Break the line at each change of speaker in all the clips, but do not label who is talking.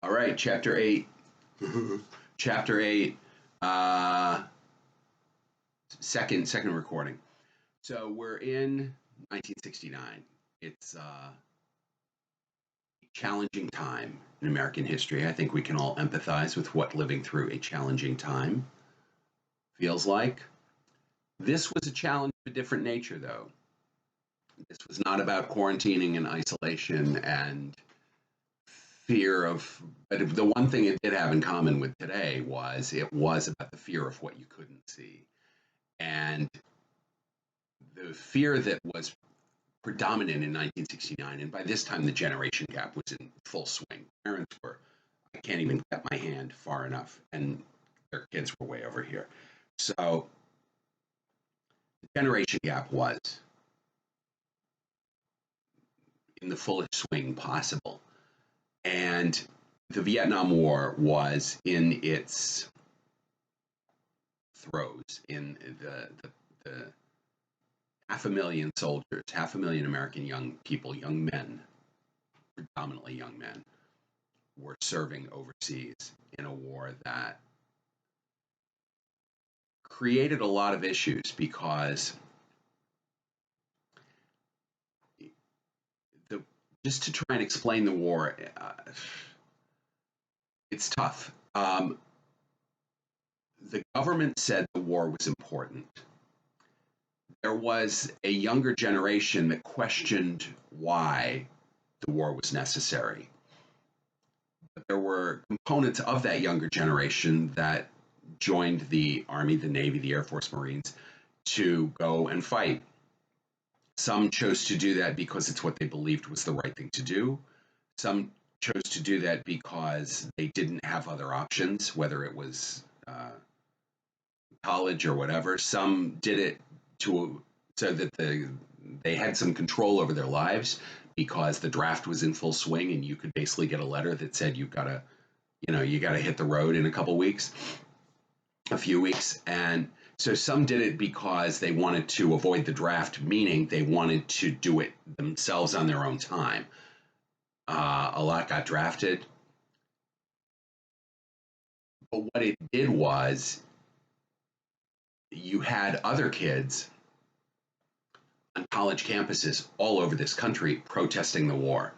All right, chapter 8. Chapter 8, uh, second recording. So we're in 1969. It's a challenging time in American history. I think we can all empathize with what living through a challenging time feels like. This was a challenge of a different nature, though. This was not about quarantining and isolation and fear of, but the one thing it did have in common with today was it was about the fear of what you couldn't see. And the fear that was predominant in 1969, and by this time the generation gap was in full swing. Parents were, I can't even get my hand far enough, and their kids were way over here. So the generation gap was in the fullest swing possible. And the Vietnam War was in its throes, in the 500,000 soldiers, 500,000 American young people, young men, predominantly young men, were serving overseas in a war that created a lot of issues because the, just to try and explain the war, it's tough. The government said the war was important. There was a younger generation that questioned why the war was necessary. But there were components of that younger generation that joined the Army, the Navy, the Air Force, Marines to go and fight. Some chose to do that because it's what they believed was the right thing to do. Some chose to do that because they didn't have other options, whether it was college or whatever. Some did it so that they had some control over their lives because the draft was in full swing and you could basically get a letter that said you gotta hit the road in a few weeks. And so some did it because they wanted to avoid the draft, meaning they wanted to do it themselves on their own time. A lot got drafted. But what it did was you had other kids on college campuses all over this country protesting the war.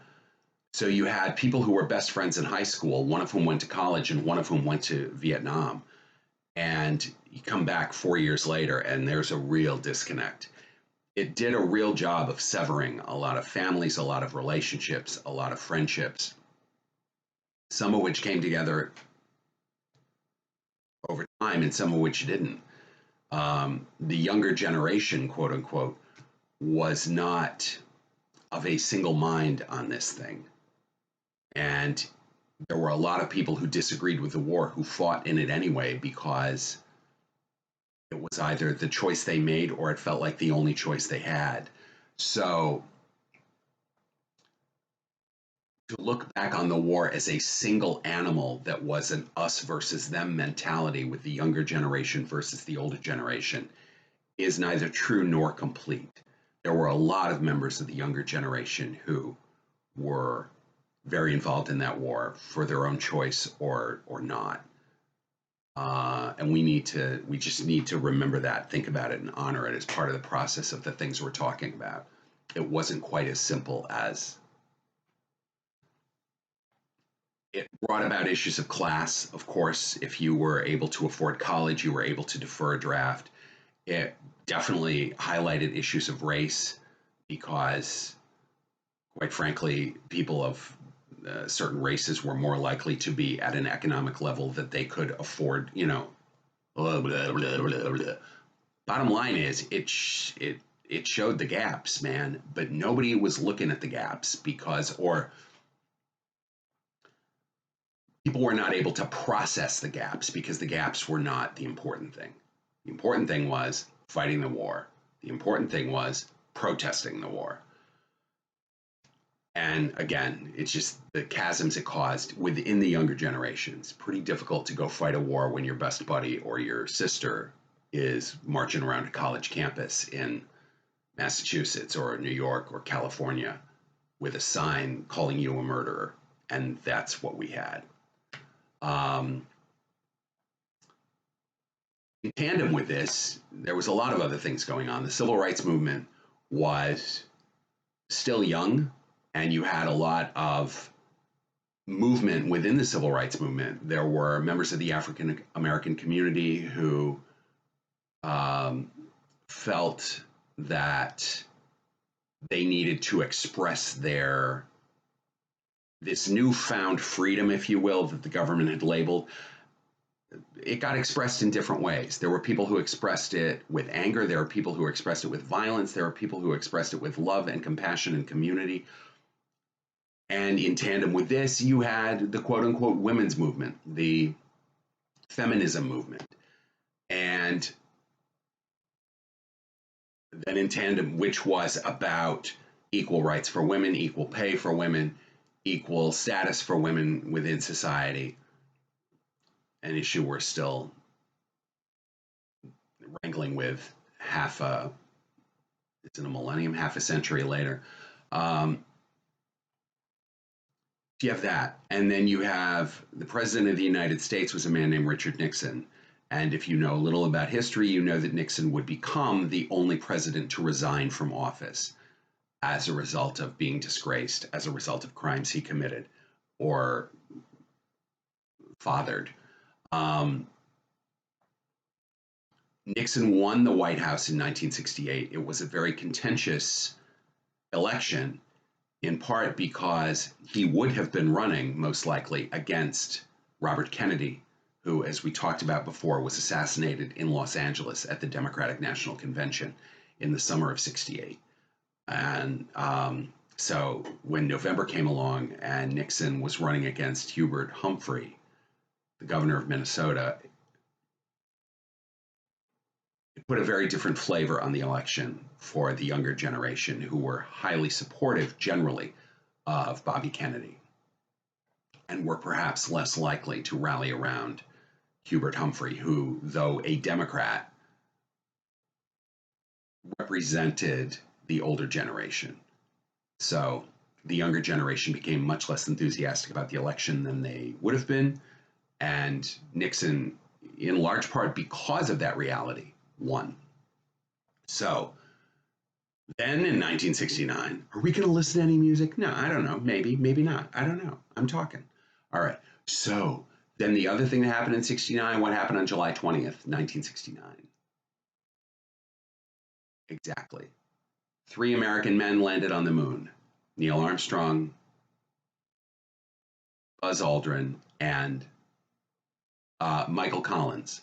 So you had people who were best friends in high school, one of whom went to college and one of whom went to Vietnam. And you come back 4 years later and there's a real disconnect. It did a real job of severing a lot of families, a lot of relationships, a lot of friendships, some of which came together over time and some of which didn't. The younger generation, quote unquote, was not of a single mind on this thing. And there were a lot of people who disagreed with the war who fought in it anyway because it was either the choice they made or it felt like the only choice they had. So to look back on the war as a single animal that was an us versus them mentality with the younger generation versus the older generation is neither true nor complete. There were a lot of members of the younger generation who were very involved in that war for their own choice or not. And we just need to remember that, think about it, and honor it as part of the process of the things we're talking about. It wasn't quite as simple as it brought about issues of class. Of course, if you were able to afford college, you were able to defer a draft. It definitely highlighted issues of race because, quite frankly, people of certain races were more likely to be at an economic level that they could afford, blah, blah, blah, blah, blah. Bottom line is it showed the gaps, man, but nobody was looking at the gaps or people were not able to process the gaps because the gaps were not the important thing. The important thing was fighting the war. The important thing was protesting the war. And again, it's just the chasms it caused within the younger generations. Pretty difficult to go fight a war when your best buddy or your sister is marching around a college campus in Massachusetts or New York or California with a sign calling you a murderer. And that's what we had. Um, in tandem with this, there was a lot of other things going on. The civil rights movement was still young, and you had a lot of movement within the civil rights movement. There were members of the African American community who um, felt that they needed to express this newfound freedom, if you will, that the government had labeled. It got expressed in different ways. There were people who expressed it with anger. There were people who expressed it with violence. There were people who expressed it with love and compassion and community. And in tandem with this, you had the quote unquote women's movement, the feminism movement. And then in tandem, which was about equal rights for women, equal pay for women, equal status for women within society, an issue we're still wrangling with it's in a millennium, half a century later. Um, you have that. And then you have the president of the United States was a man named Richard Nixon. And if you know a little about history, you know that Nixon would become the only president to resign from office as a result of being disgraced, as a result of crimes he committed or fathered. Um, Nixon won the White House in 1968. It was a very contentious election, in part because he would have been running, most likely, against Robert Kennedy, who, as we talked about before, was assassinated in Los Angeles at the Democratic National Convention in the summer of '68. And so when November came along and Nixon was running against Hubert Humphrey, the governor of Minnesota, it put a very different flavor on the election for the younger generation who were highly supportive generally of Bobby Kennedy and were perhaps less likely to rally around Hubert Humphrey, who, though a Democrat, represented the older generation. So the younger generation became much less enthusiastic about the election than they would have been. And Nixon, in large part because of that reality, won. So then in 1969, are we going to listen to any music? No, I don't know. Maybe, maybe not. I don't know. I'm talking. All right. So then the other thing that happened in 69, what happened on July 20th, 1969? Exactly. 3 American men landed on the moon. Neil Armstrong, Buzz Aldrin, and Michael Collins.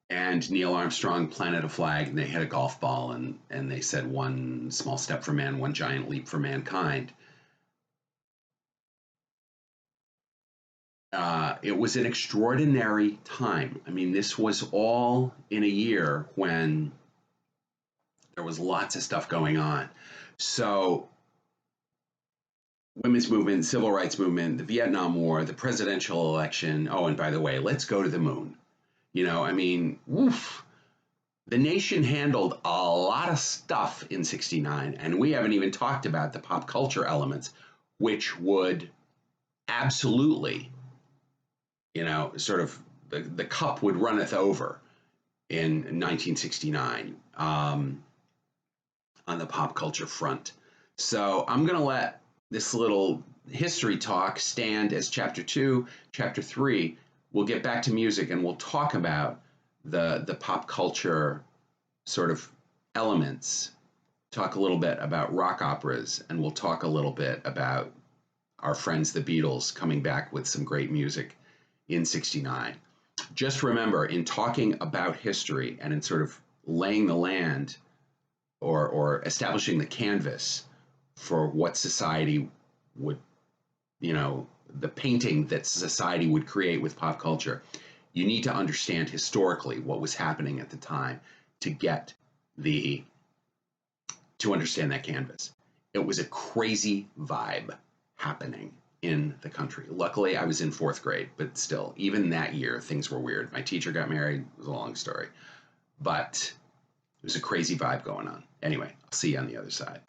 And Neil Armstrong planted a flag and they hit a golf ball and they said, one small step for man, one giant leap for mankind. It was an extraordinary time. I mean, this was all in a year when there was lots of stuff going on. So women's movement, civil rights movement, the Vietnam War, the presidential election. Oh, and by the way, let's go to the moon. You know, I mean, oof. The nation handled a lot of stuff in '69, and we haven't even talked about the pop culture elements, which would absolutely, you know, sort of the cup would runneth over in 1969 on the pop culture front. So I'm going to let this little history talk stand as chapter 2. Chapter 3, we'll get back to music and we'll talk about the pop culture sort of elements, talk a little bit about rock operas, and we'll talk a little bit about our friends the Beatles coming back with some great music in '69. Just remember, in talking about history and in sort of laying the land or establishing the canvas for what society would, you know, the painting that society would create with pop culture, you need to understand historically what was happening at the time to get to understand that canvas. It was a crazy vibe happening in the country. Luckily, I was in 4th grade, but still, even that year, things were weird. My teacher got married. It was a long story. But it was a crazy vibe going on. Anyway, I'll see you on the other side.